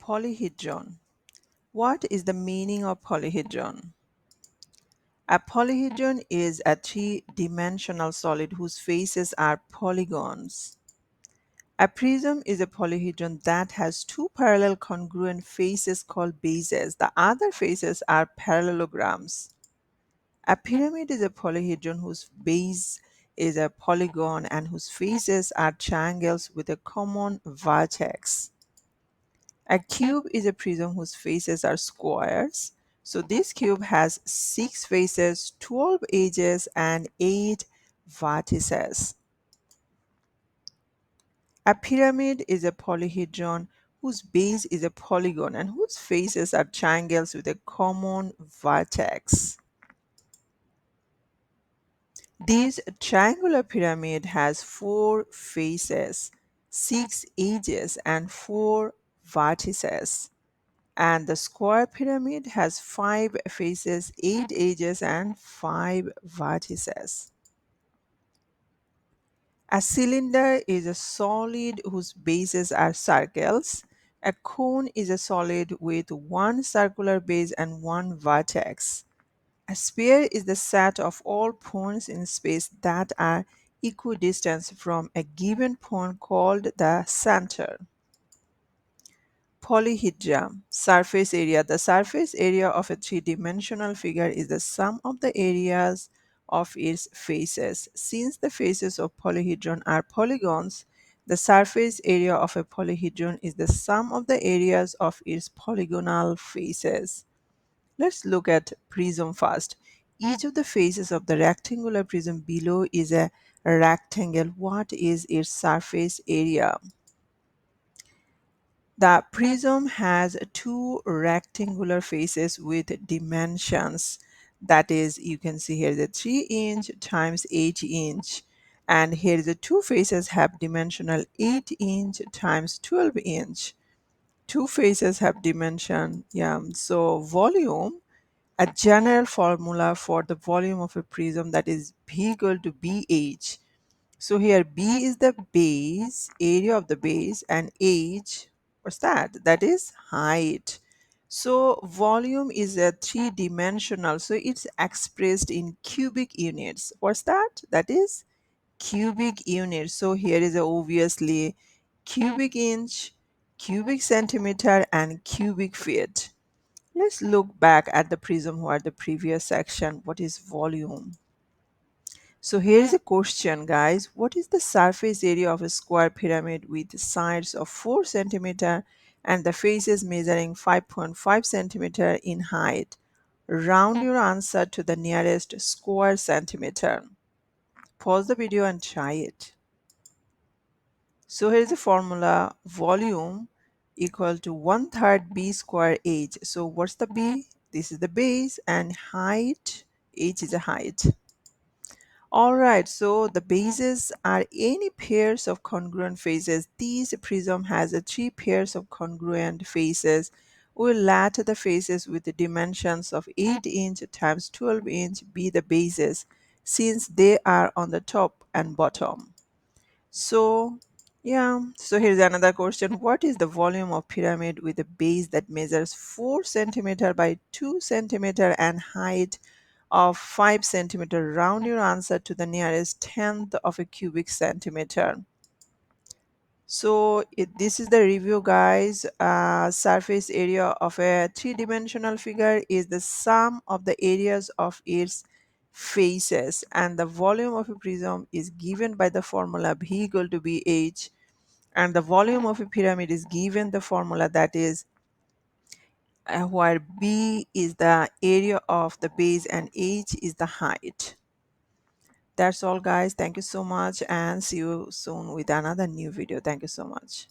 Polyhydron. What is the meaning of polyhedron? A polyhedron is a three-dimensional solid whose faces are polygons. A prism is a polyhedron that has two parallel congruent faces called bases. The other faces are parallelograms. A pyramid is a polyhedron whose base is a polygon and whose faces are triangles with a common vertex. A cube is a prism whose faces are squares. So this cube has 6 faces, 12 edges, and 8 vertices. A pyramid is a polyhedron whose base is a polygon and whose faces are triangles with a common vertex. This triangular pyramid has 4 faces, 6 edges, and 4 vertices. And the square pyramid has 5 faces, 8 edges, and 5 vertices. A cylinder is a solid whose bases are circles. A cone is a solid with one circular base and one vertex. A sphere is the set of all points in space that are equidistant from a given point called the center. Polyhedron surface area. The surface area of a three-dimensional figure is the sum of the areas of its faces. Since the faces of polyhedron are polygons, the surface area of a polyhedron is the sum of the areas of its polygonal faces. Let's look at prism first. Each of the faces of the rectangular prism below is a rectangle. What is its surface area? The prism has two rectangular faces with dimensions. That is, you can see here the 3-inch times 8-inch. And here the two faces have dimensional 8-inch times 12-inch. Two faces have dimension, yeah. So volume, a general formula for the volume of a prism, that is B equal to BH. So here B is the base, area of the base, and H, what's that? That is height. So volume is a three-dimensional, so it's expressed in cubic units. What's that? That is cubic units. So here is obviously cubic inch, cubic centimeter, and cubic feet. Let's look back at the prism or the previous section. What is volume? So here is a question, guys. What is the surface area of a square pyramid with sides of 4 centimeter and the faces measuring 5.5 centimeter in height? Round your answer to the nearest square centimeter. Pause the video and try it. So here is the formula: volume equal to 1/3 b square h. So what's the b? This is the base, and height, h is a height. Alright, so the bases are any pairs of congruent faces. This prism has a 3 pairs of congruent faces. We'll let the faces with the dimensions of 8-inch times 12-inch be the bases, since they are on the top and bottom. So yeah, so here's another question. What is the volume of pyramid with a base that measures 4 centimeter by 2 centimeter and height of 5 centimeter? Round your answer to the nearest tenth of a cubic centimeter. So this is the review, guys. Surface area of a three-dimensional figure is the sum of the areas of its faces, and the volume of a prism is given by the formula B equal to BH, and the volume of a pyramid is given the formula, that is where B is the area of the base and H is the height. That's all, guys. Thank you so much, and see you soon with another new video. Thank you so much.